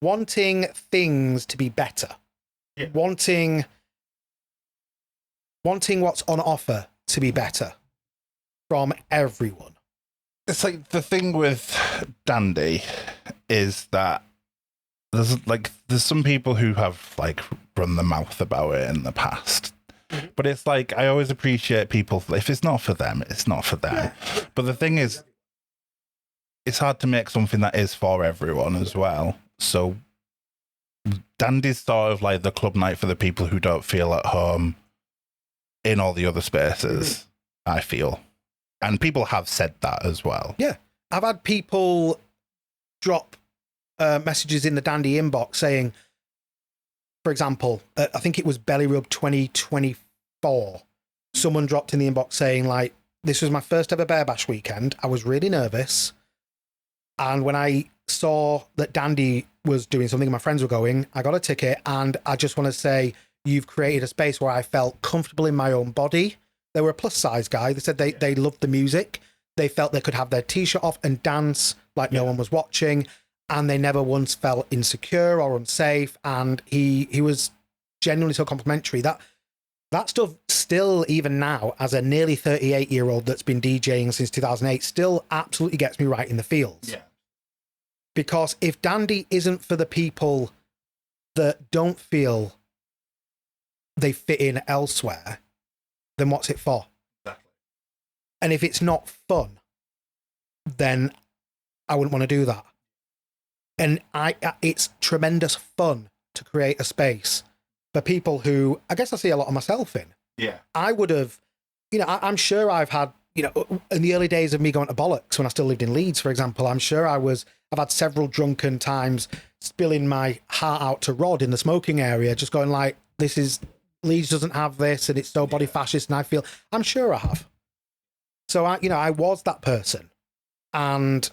wanting things to be better. Yeah. Wanting wanting what's on offer to be better from everyone. It's like the thing with Dandy is that there's some people who have like run the mouth about it in the past. But it's like, I always appreciate people, if it's not for them, it's not for them. Yeah. But the thing is, it's hard to make something that is for everyone as well. So Dandy's sort of like the club night for the people who don't feel at home in all the other spaces, I feel. And people have said that as well. Yeah. I've had people drop messages in the Dandy inbox saying, for example, I think it was Belly Rub 2024. Someone dropped in the inbox saying, like, this was my first ever Bear Bash weekend. I was really nervous. And when I saw that Dandy was doing something and my friends were going, I got a ticket. And I just want to say, you've created a space where I felt comfortable in my own body. They were a plus size guy. They said they loved the music. They felt they could have their t-shirt off and dance like no one was watching. And they never once felt insecure or unsafe. And he was genuinely so complimentary. That stuff still, even now, as a nearly 38-year-old that's been DJing since 2008, still absolutely gets me right in the feels. Yeah. Because if Dandy isn't for the people that don't feel they fit in elsewhere, then what's it for? Exactly. And if it's not fun, then I wouldn't want to do that. And it's tremendous fun to create a space for people who I guess I see a lot of myself in. Yeah. I would have, I'm sure I've had, in the early days of me going to Bollocks when I still lived in Leeds, for example, I'm sure I've had several drunken times spilling my heart out to Rod in the smoking area, just going like, Leeds doesn't have this and it's so body fascist. And I'm sure I have. So I was that person, and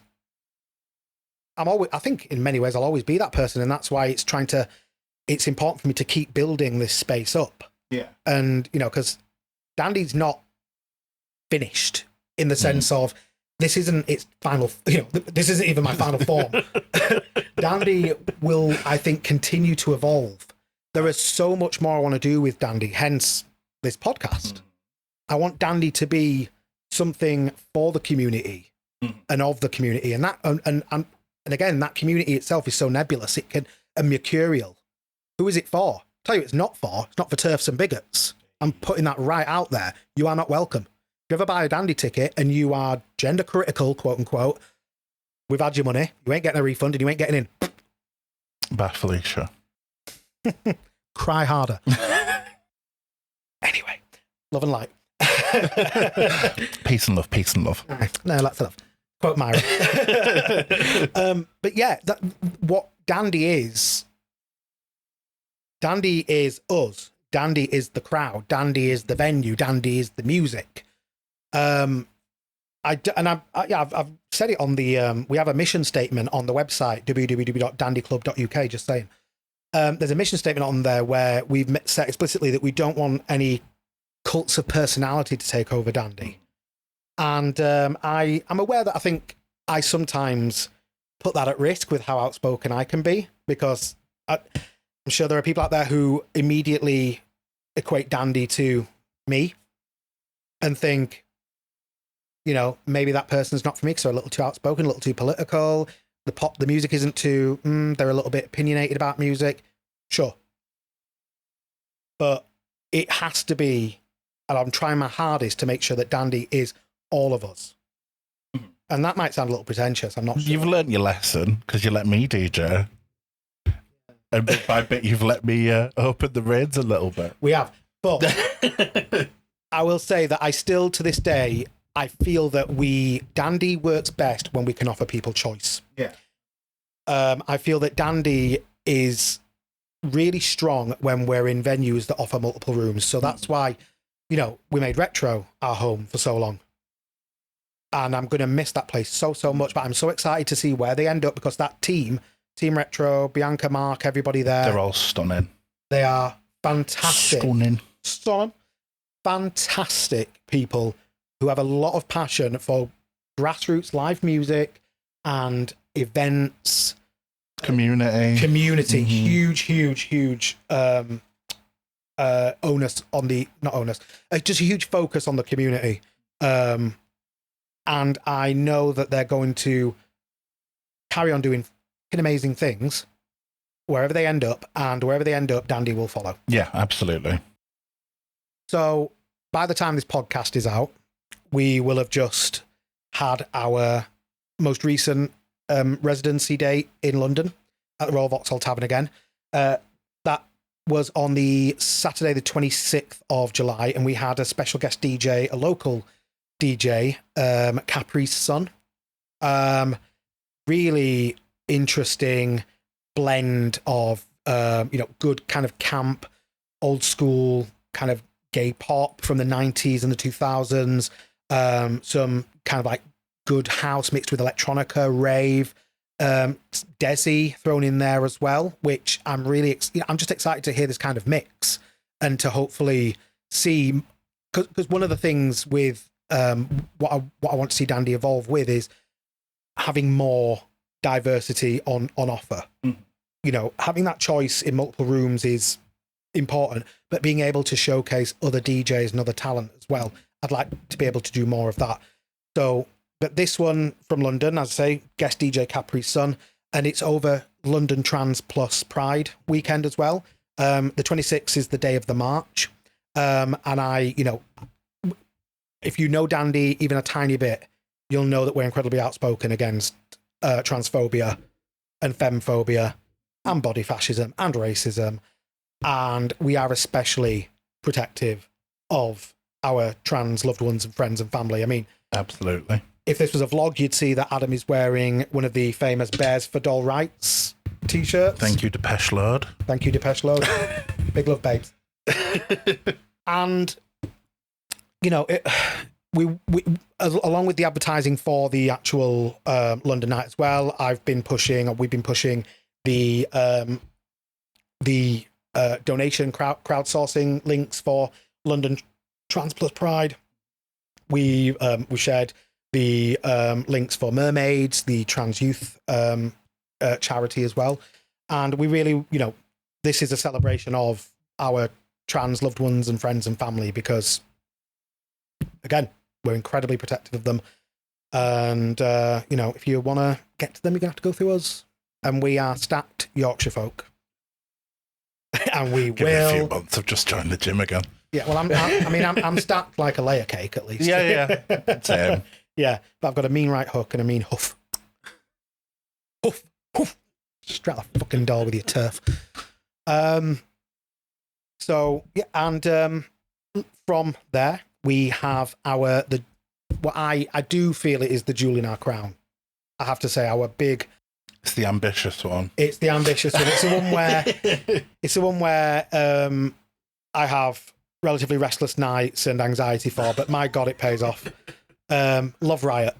I think in many ways I'll always be that person. And that's why it's important for me to keep building this space up. Yeah. And, because Dandy's not finished in the sense of this isn't its final, this isn't even my final form. Dandy will, I think, continue to evolve. There is so much more I want to do with Dandy, hence this podcast. I want Dandy to be something for the community and of the community. And that, and again, that community itself is so nebulous. And mercurial. Who is it for? I'll tell you, it's not for turfs and bigots. I'm putting that right out there. You are not welcome. If you ever buy a Dandy ticket and you are gender critical, quote unquote, we've had your money. You ain't getting a refund and you ain't getting in. Bye, Felicia. Cry harder. Anyway, love and light. Peace and love, peace and love. No, lots of love. Quote Myra. But yeah, what Dandy is us. Dandy is the crowd. Dandy is the venue. Dandy is the music. I've said it on the, we have a mission statement on the website, www.dandyclub.uk, just saying. There's a mission statement on there where we've said explicitly that we don't want any cults of personality to take over Dandy. And I'm aware that I think I sometimes put that at risk with how outspoken I can be, because I'm sure there are people out there who immediately equate Dandy to me and think, maybe that person's not for me because they're a little too outspoken, a little too political. The music isn't too, they're a little bit opinionated about music. Sure. But it has to be, and I'm trying my hardest to make sure that Dandy is all of us. And that might sound a little pretentious, I'm not sure. You've learned your lesson because you let me DJ. And bit by bit, you've let me open the reins a little bit. We have. But I will say that I still, to this day, I feel that Dandy works best when we can offer people choice. Yeah. I feel that Dandy is really strong when we're in venues that offer multiple rooms. So that's why, we made Retro our home for so long. And I'm going to miss that place so much. But I'm so excited to see where they end up, because that Team Retro, Bianca, Mark, everybody there. They're all stunning. They are fantastic. Stunning. Fantastic people who have a lot of passion for grassroots live music and events. Community. Huge onus on the not onus, just a huge focus on the community. And I know that they're going to carry on doing amazing things wherever they end up, and wherever they end up, Dandy will follow. Yeah, absolutely. So by the time this podcast is out, we will have just had our most recent residency date in London at the Royal Vauxhall Tavern again. That was on the Saturday, the 26th of July, and we had a special guest DJ, a local DJ, Capri's Son. Really interesting blend of good kind of camp, old school kind of gay pop from the 90s and the 2000s, some kind of like good house mixed with electronica, rave, Desi thrown in there as well, which I'm really I'm just excited to hear this kind of mix and to hopefully see, because one of the things with what I want to see Dandy evolve with is having more diversity on offer. Having that choice in multiple rooms is important, but being able to showcase other DJs and other talent as well, I'd like to be able to do more of that. So, but this one from London, as I say, guest DJ Capri's Son, and it's over London Trans plus Pride weekend as well. The 26th is the day of the march. And if you know Dandy even a tiny bit, you'll know that we're incredibly outspoken against transphobia and femphobia and body fascism and racism. And we are especially protective of our trans loved ones and friends and family. I mean, absolutely. If this was a vlog, you'd see that Adam is wearing one of the famous Bears for Doll Rights t-shirts. Thank you, Depeche Lord. Thank you, Depeche Lord. Big love, babes. And, we along with the advertising for the actual London night as well, we've been pushing the donation crowdsourcing links for London Trans Plus Pride. We shared the links for Mermaids, the trans youth charity as well. And we really, this is a celebration of our trans loved ones and friends and family because, again, we're incredibly protective of them. And, if you want to get to them, you're going to have to go through us. And we are stacked Yorkshire folk. And we Give it a few months. I've just joined the gym again. Yeah, well, I'm stacked like a layer cake at least. Yeah. Same. Yeah, but I've got a mean right hook and a mean hoof. Hoof, hoof. Strap the fucking door with your turf. So yeah, and from there we have what I do feel it is the jewel in our crown. I have to say, our big. It's the ambitious one. It's the ambitious one. It's the one where I have relatively restless nights and anxiety for, but my God, it pays off. Love Riot,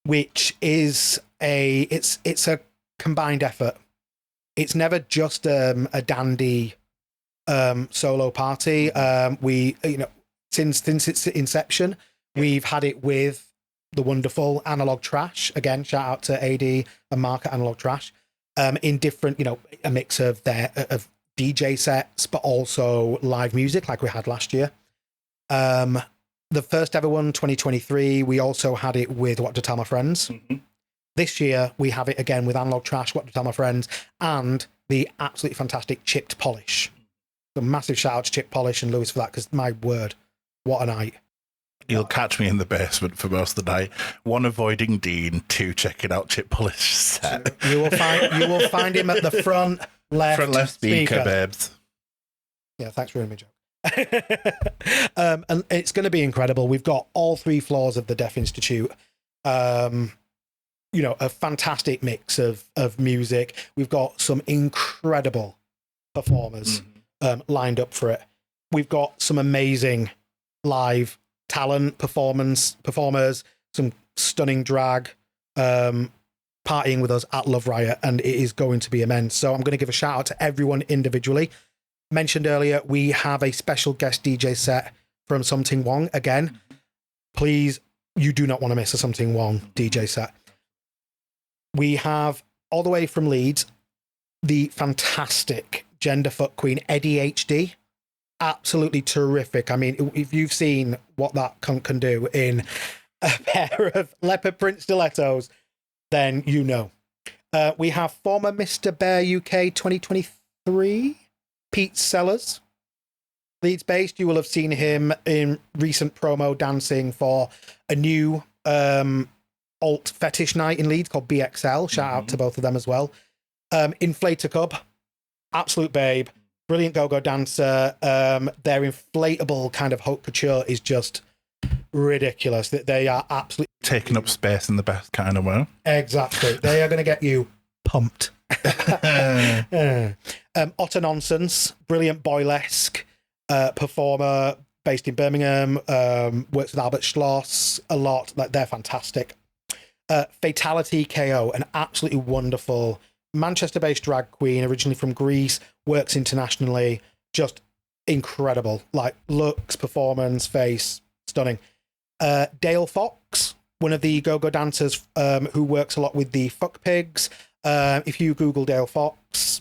which is it's a combined effort. It's never just a Dandy solo party. We since its inception, we've had it with the wonderful AnalogueTrash. Again, shout out to AD and Mark at AnalogueTrash. In different, a mix of DJ sets, but also live music like we had last year. The first ever one, 2023, we also had it with What to Tell My Friends. Mm-hmm. This year, we have it again with AnalogueTrash, What to Tell My Friends, and the absolutely fantastic Chipped Polish. So massive shout out to Chipped Polish and Lewis for that, because my word, what a night. You'll catch me in the basement for most of the night. 1, avoiding Dean. 2, checking out Chipped Polish set. You will find him at the front left speaker, babes. Yeah, thanks for ruining my joke. And it's going to be incredible. We've got all 3 floors of the Deaf Institute. A fantastic mix of music. We've got some incredible performers lined up for it. We've got some amazing live talent performers, some stunning drag partying with us at Love Riot, and it is going to be immense. So I'm going to give a shout out to everyone individually. Mentioned earlier, we have a special guest DJ set from Something Wong. Again, please, you do not want to miss a Something Wong DJ set. We have, all the way from Leeds, the fantastic gender fuck queen, Eddie HD. absolutely terrific. I mean, if you've seen what that cunt can do in a pair of leopard print stilettos, then you know. We have former Mr. Bear UK 2023, Pete Sellers. Leeds based, you will have seen him in recent promo dancing for a new alt fetish night in Leeds called BXL. Shout out to both of them as well. Inflator Cub, absolute babe, brilliant go-go dancer. Their inflatable kind of haute couture is just ridiculous. They are absolutely taking up space in the best kind of way. Exactly. They are going to get you pumped. Otter Nonsense, brilliant boylesque performer based in Birmingham, works with Albert Schloss a lot. Like, they're fantastic. Fatality KO, an absolutely wonderful Manchester-based drag queen, originally from Greece, works internationally, just incredible. Like, looks, performance, face, stunning. Dale Fox, one of the go-go dancers who works a lot with the Fuck Pigs. If you Google Dale Fox,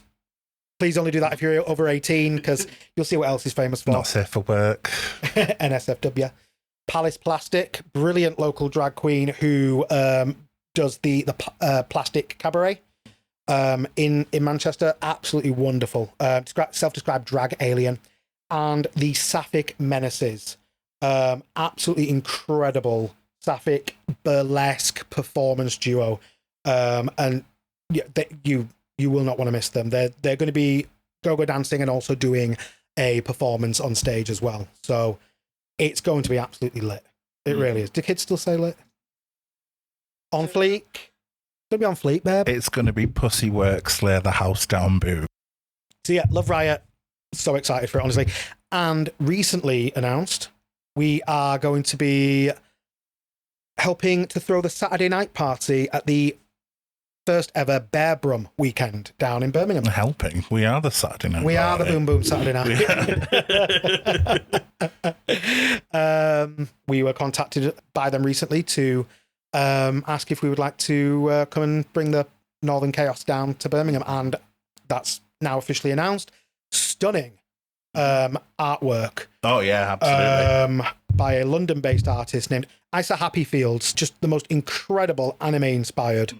please only do that if you're over 18, because you'll see what else he's famous for. Not safe for work. NSFW. Palace Plastic, brilliant local drag queen who does the plastic cabaret in Manchester. Absolutely wonderful. Self-described drag alien. And the Sapphic Menaces. Absolutely incredible Sapphic burlesque performance duo. And yeah, you will not want to miss them. They're going to be go-go dancing and also doing a performance on stage as well. So it's going to be absolutely lit. It really is. Do kids still say lit? On fleek? It's going to be on fleek, babe. It's going to be pussy work, slay the house down, boo. So yeah, Love Riot. So excited for it, honestly. And recently announced, we are going to be helping to throw the Saturday night party at the first ever Bear Brum weekend down in Birmingham. Helping. We are the Saturday night. We are the Boom Boom Saturday night. We were contacted by them recently to ask if we would like to come and bring the Northern Chaos down to Birmingham, and that's now officially announced. Stunning artwork. Oh yeah, absolutely. By a London-based artist named Isa Happyfields. Just the most incredible anime-inspired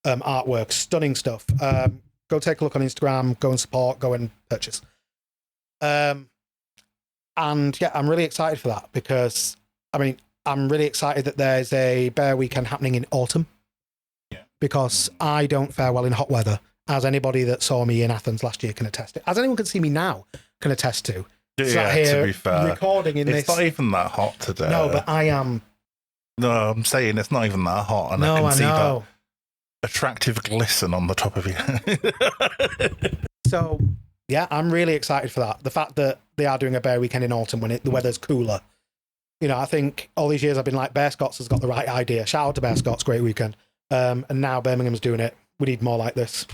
artwork. Stunning stuff. Go take a look on Instagram. Go and support. Go and purchase. And yeah, I'm really excited for that because, I mean, I'm really excited that there's a bear weekend happening in autumn. Yeah. Because I don't fare well in hot weather, as anybody that saw me in Athens last year can attest to. As anyone can see me now can attest to. Yeah, to be fair. Recording in it's not even that hot today. No, but I am. No, I'm saying it's not even that hot, and I can see that attractive glisten on the top of your head. So, yeah, I'm really excited for that. The fact that they are doing a bear weekend in autumn when the weather's cooler. You know, I think all these years I've been like, Bear Scots has got the right idea. Shout out to Bear Scots, great weekend. And now Birmingham's doing it. We need more like this.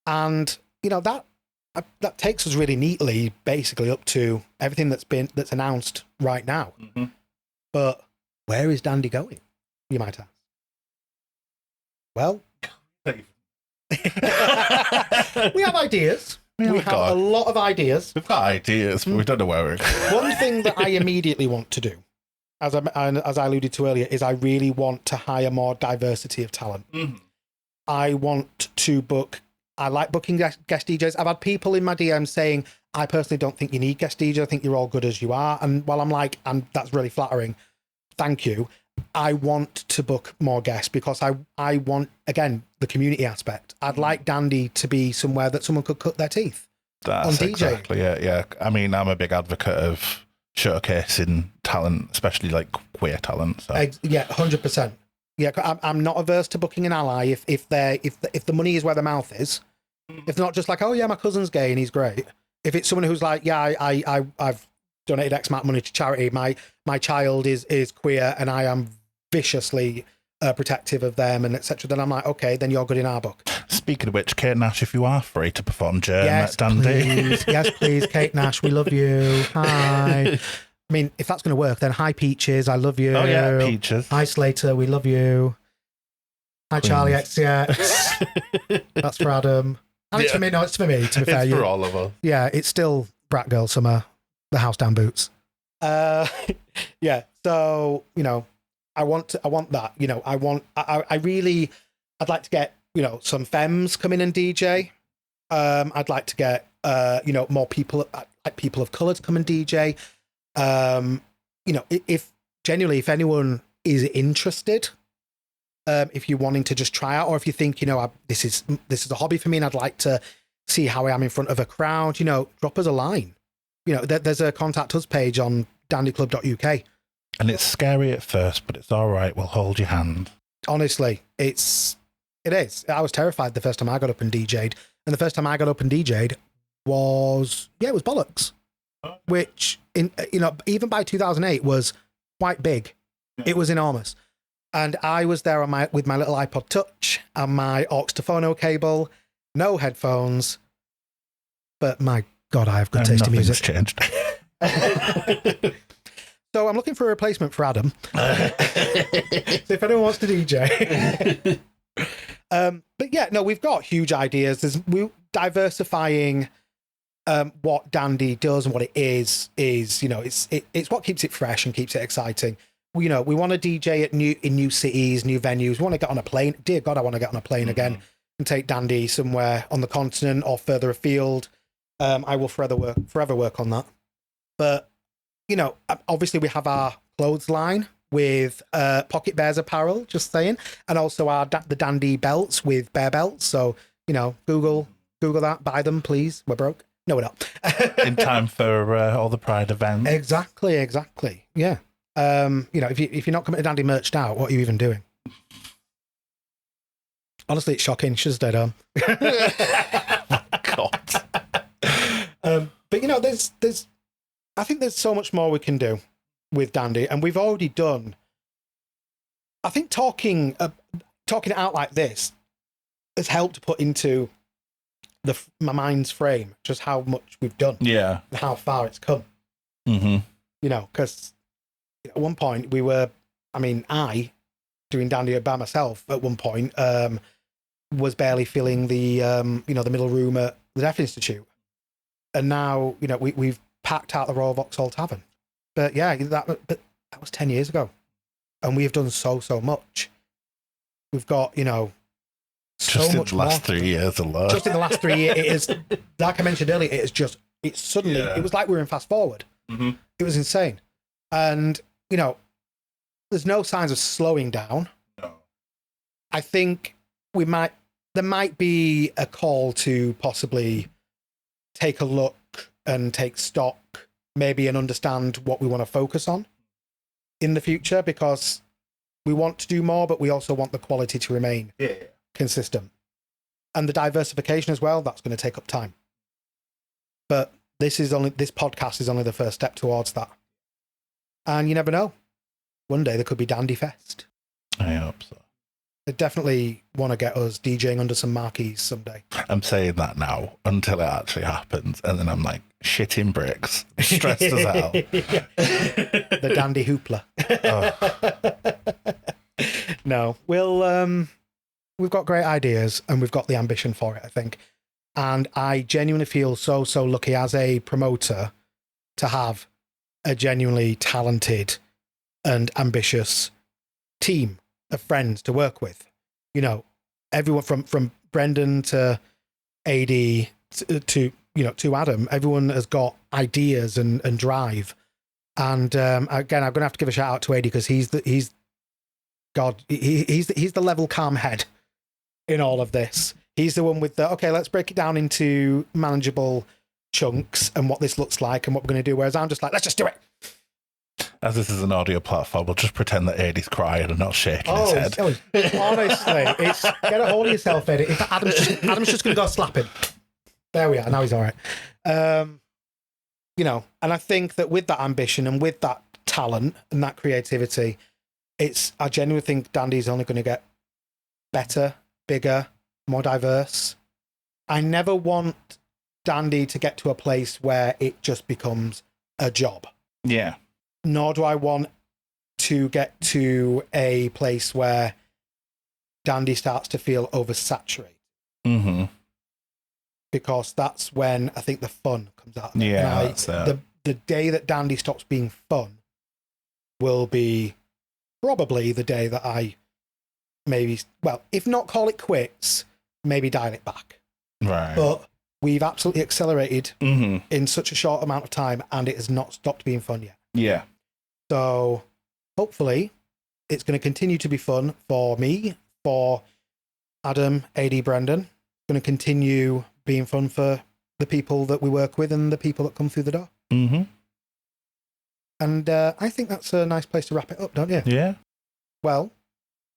And, you know, that takes us really neatly, basically, up to everything that's announced right now. Mm-hmm. But where is Dandy going, you might ask? Well, we have ideas. We have a lot of ideas. We've got ideas, but we don't know where we're going. One thing that I immediately want to do, as I alluded to earlier, is I really want to hire more diversity of talent. Mm-hmm. I want to book. I like booking guest DJs. I've had people in my DM saying, I personally don't think you need guest DJ. I think you're all good as you are. And while I'm like, and that's really flattering, thank you. I want to book more guests because I want, again, the community aspect. I'd like Dandy to be somewhere that someone could cut their teeth. That's on DJ. Exactly it, yeah. I mean, I'm a big advocate of showcasing talent, especially like queer talent. So. Yeah, 100%. Yeah, I'm not averse to booking an ally if the money is where the mouth is. If they're not just like, oh yeah, my cousin's gay and he's great. If it's someone who's like, yeah, I've donated X amount of money to charity. My child is queer and I am viciously protective of them and etc. Then I'm like, okay, then you're good in our book. Speaking of which, Kate Nash, if you are free to perform Germ at Dandy. Please. Yes, please, Kate Nash, we love you. Hi. I mean, if that's going to work, then hi, Peaches, I love you. Oh, yeah, Peaches. Hi, Slater, we love you. Hi, Queens. Charlie XCX. That's for Adam. And it's for me. No, it's for me, to be fair. It's for all of us. Yeah, it's still Brat Girl Summer, the house down boots. Yeah. So, you know, I want that, you know, I'd like to get, you know, some femmes come in and DJ. I'd like to get, you know, more people, like people of colour to come and DJ. You know, if anyone is interested, if you're wanting to just try out, or if you think, you know, this is a hobby for me and I'd like to see how I am in front of a crowd, you know, drop us a line. You know, there's a contact us page on dandyclub.uk. And it's scary at first, but it's all right. We'll hold your hand. Honestly, it is. I was terrified the first time I got up and DJ'd. And the first time I got up and DJ'd was bollocks. Oh. Which, you know, even by 2008 was quite big. Yeah. It was enormous. And I was there with my little iPod Touch and my aux to phono cable, no headphones. But my God, I have good taste in music. Changed. So I'm looking for a replacement for Adam. So if anyone wants to DJ. But yeah, no, we've got huge ideas. We're diversifying what Dandy does and what it is, you know, it's what keeps it fresh and keeps it exciting. You know, we want to DJ in new cities, new venues. We want to get on a plane. Dear God, I want to get on a plane again and take Dandy somewhere on the continent or further afield. I will forever work on that. But, you know, obviously we have our clothes line with Pocket Bears apparel, just saying, and also the Dandy belts with bear belts. So, you know, Google that, buy them, please. We're broke. No, we're not. In time for all the Pride events. Exactly. Yeah. You know, if you're not coming to Dandy merched out, what are you even doing? Honestly, it's shocking. Should have stayed home. God. But you know, I think there's so much more we can do with Dandy, and we've already done. I think talking it out like this has helped to put into my mind's frame just how much we've done, yeah, and how far it's come. Mm-hmm. You know, because at one point I doing Dandy by myself at one point was barely filling the you know, the middle room at the Deaf Institute, and now, you know, we've packed out the Royal Vauxhall Tavern. But yeah, that was 10 years ago, and we have done so much. We've got, you know, so just much in the last 3 years alone. Just in the last 3 years, it is, like I mentioned earlier, it's suddenly, it was like we were in fast forward. Mm-hmm. It was insane. And, you know, there's no signs of slowing down. No. I think there might be a call to possibly take a look and take stock, maybe, and understand what we want to focus on in the future, because we want to do more, but we also want the quality to remain consistent. And the diversification as well, that's going to take up time. But this podcast is only the first step towards that. And you never know. One day there could be Dandy Fest. I hope so. They definitely want to get us DJing under some marquees someday. I'm saying that now until it actually happens, and then I'm like shitting bricks, stressed as hell. The Dandy Hoopla. Oh. No, we've got great ideas and we've got the ambition for it, I think. And I genuinely feel so lucky as a promoter to have a genuinely talented and ambitious team of friends to work with. You know, everyone from Brendan to AD to you know, to Adam, everyone has got ideas and drive. And again, I'm gonna have to give a shout out to AD, because he's the level calm head in all of this. He's the one with okay, let's break it down into manageable chunks and what this looks like and what we're going to do. Whereas I'm just like, let's just do it. As this is an audio platform, we'll just pretend that Eddie's crying and not shaking his head. Honestly, it's get a hold of yourself, Eddie. In fact, Adam's just going to go slap him. There we are. Now he's all right. You know, and I think that with that ambition and with that talent and that creativity, I genuinely think Dandy's only going to get better, bigger, more diverse. I never want Dandy to get to a place where it just becomes a job. Yeah. Nor do I want to get to a place where Dandy starts to feel oversaturated. Mm-hmm. because that's when I think the fun comes out. Yeah, And that's it. the day that Dandy stops being fun will be probably the day that I maybe, well, if not call it quits, maybe dial it back. Right. But we've absolutely accelerated Mm-hmm. in such a short amount of time, and it has not stopped being fun yet. Yeah. So hopefully it's going to continue to be fun for me, for Adam, AD, Brendan. It's going to continue being fun for the people that we work with and the people that come through the door. Mm-hmm. And I think that's a nice place to wrap it up, don't you? Yeah. Well,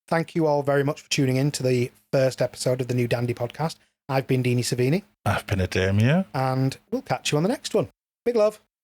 thank you all very much for tuning in to the first episode of the New Dandy podcast. I've been Deany Sevigny. I've been Adaimia. And we'll catch you on the next one. Big love.